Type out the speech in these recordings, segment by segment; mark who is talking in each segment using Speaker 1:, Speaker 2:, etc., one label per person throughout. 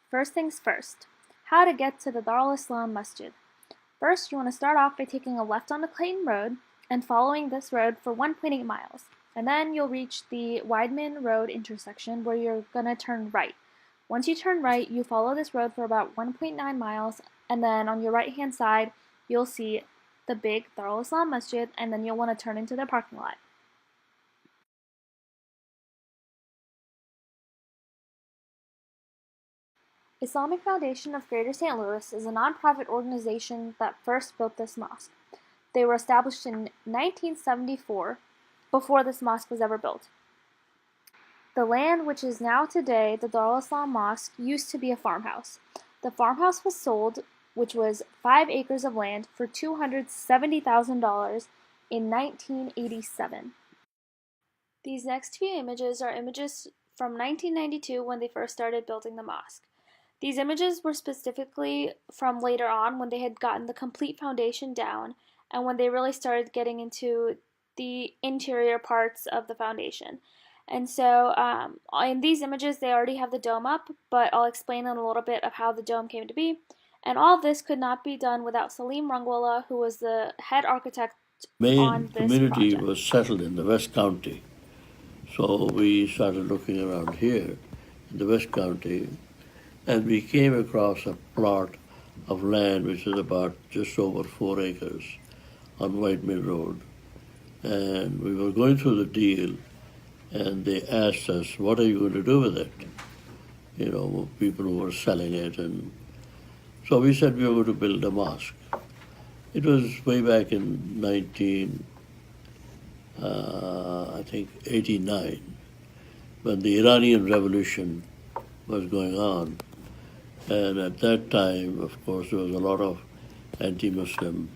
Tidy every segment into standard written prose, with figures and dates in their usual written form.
Speaker 1: First things first, how to get to the Darul Islam Masjid. First, you want to start off by taking a left on the Clayton Road and following this road for 1.8 miles. And then you'll reach the Wideman Road intersection where you're going to turn right. Once you turn right, you follow this road for about 1.9 miles, and then on your right-hand side, you'll see the big Darul Islam Masjid, and then you'll want to turn into the parking lot. Islamic Foundation of Greater St. Louis is a non-profit organization that first built this mosque. They were established in 1974, before this mosque was ever built. The land which is now today the Darul Islam Mosque used to be a farmhouse. The farmhouse was sold, which was 5 acres of land, for $270,000 in 1987. These next few images are images from 1992 when they first started building the mosque. These images were specifically from later on when they had gotten the complete foundation down and when they really started getting into the interior parts of the foundation. And so in these images they already have the dome up, but I'll explain in a little bit of how the dome came to be. And all of this could not be done without Salim Rangwala, who was the head architect on
Speaker 2: Main
Speaker 1: this
Speaker 2: community
Speaker 1: project.
Speaker 2: was settled in the West County. So we started looking around here in the West County, and we came across a plot of land which is about just over 4 acres on White Mill Road. And we were going through the deal, and they asked us, what are you going to do with it? You know, people who were selling it. And so we said we were going to build a mosque. It was way back in 1989, when the Iranian Revolution was going on. And at that time, of course, there was a lot of anti-Muslim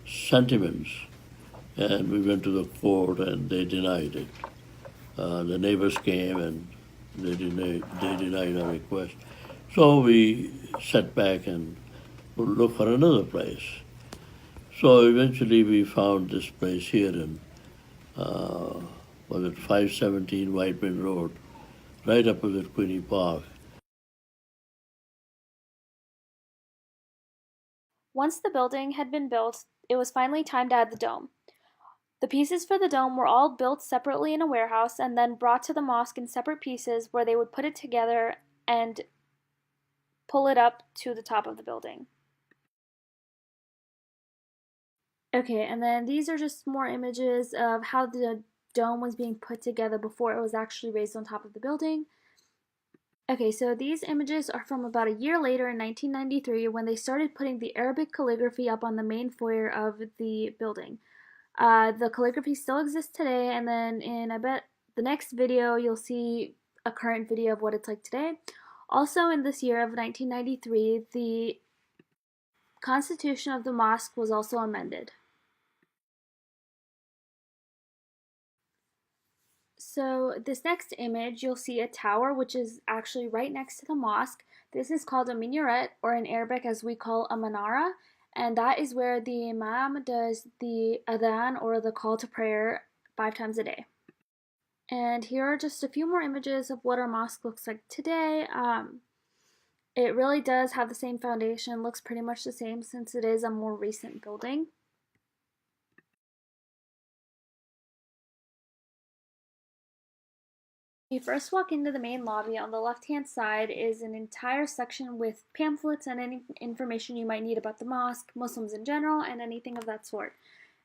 Speaker 2: sentiments. And we went to the court and they denied it. The neighbors came and they denied our request. So we sat back and looked for another place. So eventually we found this place here in, was it 517 Whiteman Road, right opposite Queenie Park.
Speaker 1: Once the building had been built, it was finally time to add the dome. The pieces for the dome were all built separately in a warehouse and then brought to the mosque in separate pieces where they would put it together and pull it up to the top of the building. Okay, and then these are just more images of how the dome was being put together before it was actually raised on top of the building. Okay, so these images are from about a year later in 1993 when they started putting the Arabic calligraphy up on the main foyer of the building. The calligraphy still exists today, and then in, I bet, the next video you'll see a current video of what it's like today. Also in this year of 1993, the constitution of the mosque was also amended. So this next image, you'll see a tower which is actually right next to the mosque. This is called a minaret, or in Arabic as we call a manara, and that is where the imam does the adhan, or the call to prayer, 5 times a day. And here are just a few more images of what our mosque looks like today. It really does have the same foundation, looks pretty much the same since it is a more recent building. When you first walk into the main lobby, on the left-hand side is an entire section with pamphlets and any information you might need about the mosque, Muslims in general, and anything of that sort.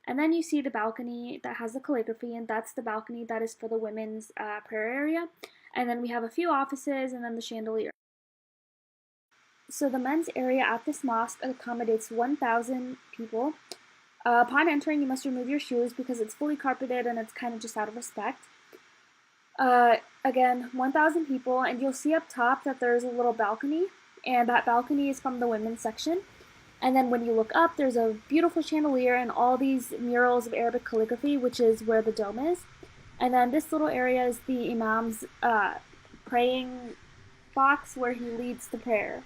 Speaker 1: And then you see the balcony that has the calligraphy, and that's the balcony that is for the women's prayer area. And then we have a few offices and then the chandelier. So the men's area at this mosque accommodates 1,000 people. Upon entering, you must remove your shoes because it's fully carpeted and it's kind of just out of respect. Again, 1,000 people, and you'll see up top that there's a little balcony, and that balcony is from the women's section. And then when you look up, there's a beautiful chandelier and all these murals of Arabic calligraphy, which is where the dome is. And then this little area is the imam's praying box where he leads the prayer.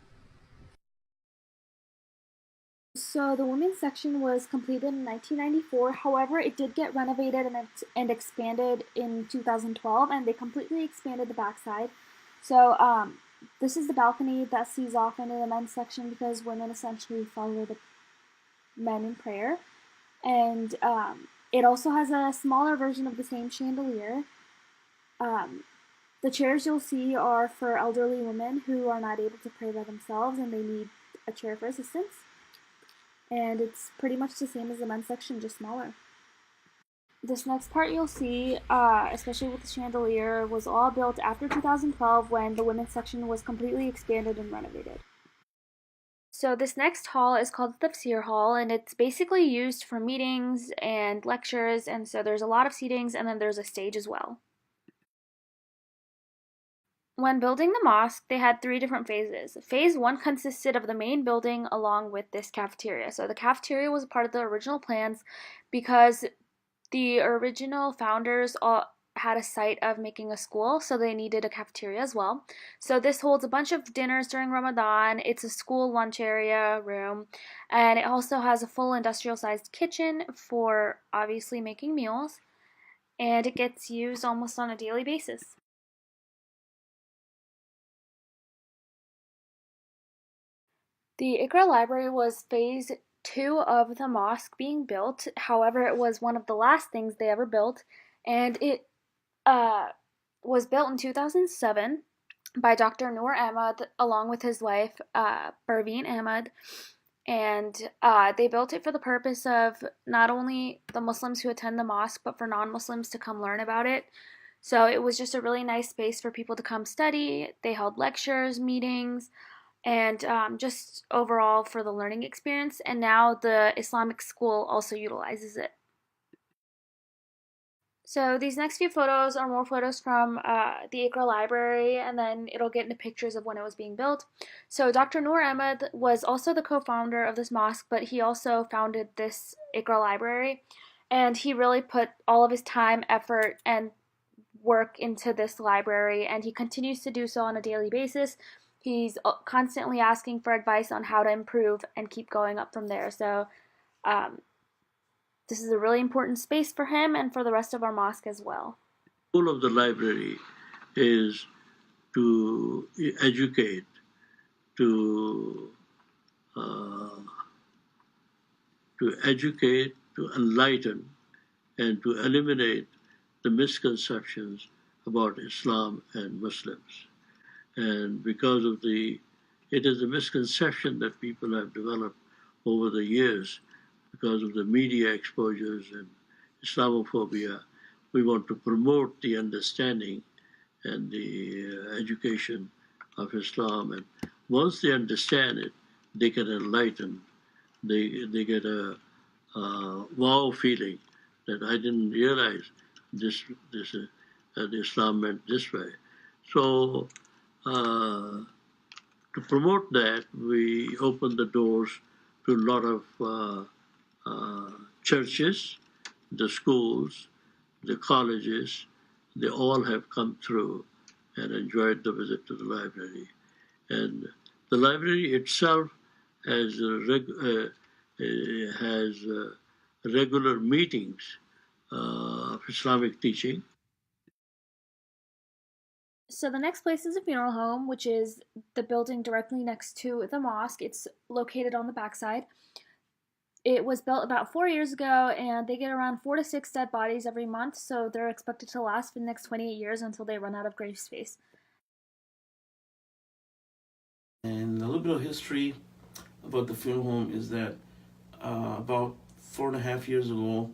Speaker 1: So the women's section was completed in 1994. However, it did get renovated and expanded in 2012, and they completely expanded the backside. So This is the balcony that sees off into the men's section because women essentially follow the men in prayer. And it also has a smaller version of the same chandelier. Um, the chairs you'll see are for elderly women who are not able to pray by themselves and they need a chair for assistance. And it's pretty much the same as the men's section, just smaller. This next part you'll see, especially with the chandelier, was all built after 2012 when the women's section was completely expanded and renovated. So this next hall is called the Tafsir Hall, and it's basically used for meetings and lectures, and so there's a lot of seatings, and then there's a stage as well. When building the mosque, they had three different phases. Phase 1 consisted of the main building along with this cafeteria. So the cafeteria was a part of the original plans because the original founders had a site of making a school, so they needed a cafeteria as well. So this holds a bunch of dinners during Ramadan. It's a school lunch area room, and it also has a full industrial-sized kitchen for obviously making meals, and it gets used almost on a daily basis. The Iqra Library was phase 2 of the mosque being built. However, it was one of the last things they ever built, and it uh, was built in 2007 by Dr. Noor Ahmad along with his wife, Parveen Ahmad. And they built it for the purpose of not only the Muslims who attend the mosque, but for non-Muslims to come learn about it. So it was just a really nice space for people to come study. They held lectures, meetings, and just overall for the learning experience. And now the Islamic school also utilizes it. So these next few photos are more photos from the Iqra Library, and then it'll get into pictures of when it was being built. So Dr. Noor Ahmed was also the co-founder of this mosque, but he also founded this Iqra Library, and he really put all of his time, effort, and work into this library, and he continues to do so on a daily basis. He's constantly asking for advice on how to improve and keep going up from there. So um, this is a really important space for him and for the rest of our mosque as well.
Speaker 2: The goal of the library is to educate, to uh, to enlighten, and to eliminate the misconceptions about Islam and Muslims. And because of it is a misconception that people have developed over the years because of the media exposures and Islamophobia. We want to promote the understanding and the education of Islam. And once they understand it, they get enlightened. They get a wow feeling that I didn't realize that Islam meant this way. So to promote that, we opened the doors to a lot of churches, the schools, the colleges. They all have come through and enjoyed the visit to the library. And the library itself has regular meetings of Islamic teaching.
Speaker 1: So the next place is a funeral home, which is the building directly next to the mosque. It's located on the backside. It was built about 4 years ago, and they get around 4 to 6 dead bodies every month, so they're expected to last for the next 28 years until they run out of grave space.
Speaker 3: And a little bit of history about the funeral home is that about 4.5 years ago,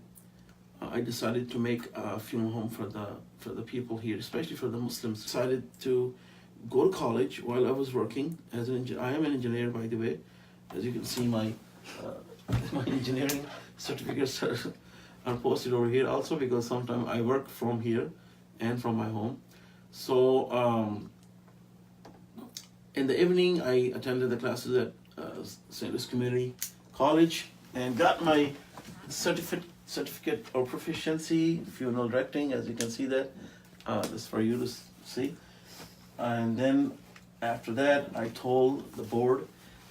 Speaker 3: I decided to make a funeral home for the people here, especially for the Muslims. Decided to go to college while I was working as an engineer. I am an engineer, by the way. As you can see, my my engineering certificates are posted over here also because sometimes I work from here and from my home. So in the evening, I attended the classes at St. Louis Community College and got my certificate of proficiency, funeral directing, as you can see that. This is for you to see. And then after that, I told the board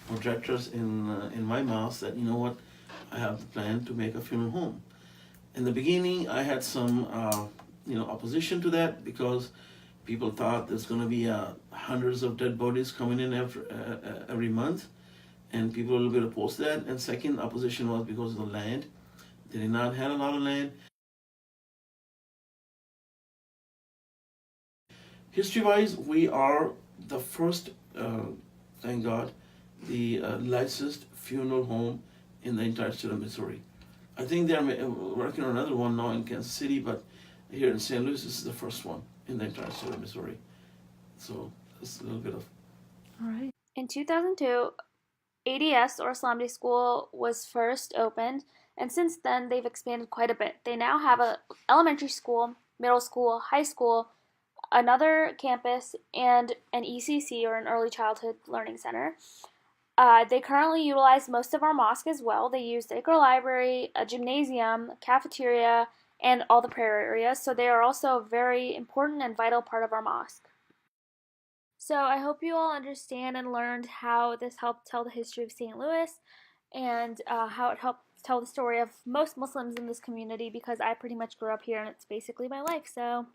Speaker 3: of directors in my mosque that, you know what, I have the plan to make a funeral home. In the beginning, I had some opposition to that because People thought there's going to be hundreds of dead bodies coming in every month, and people were a little bit opposed to that. And second, opposition was because of the land. They did not have a lot of land. History-wise, we are the first, thank God, the licensed funeral home in the entire state of Missouri. I think they're working on another one now in Kansas City, but here in St. Louis, this is the first one in the entire state of Missouri. So it's a little bit of.
Speaker 1: All right. In 2002, ADS, or Islamdi School, was first opened, and since then they've expanded quite a bit. They now have a elementary school, middle school, high school, another campus, and an ECC, or an early childhood learning center. They currently utilize most of our mosque as well. They use the Iqra library, a gymnasium, a cafeteria, and all the prayer areas, so they are also a very important and vital part of our mosque. So I hope you all understand and learned how this helped tell the history of St. Louis, and how it helped tell the story of most Muslims in this community, because I pretty much grew up here and it's basically my life. So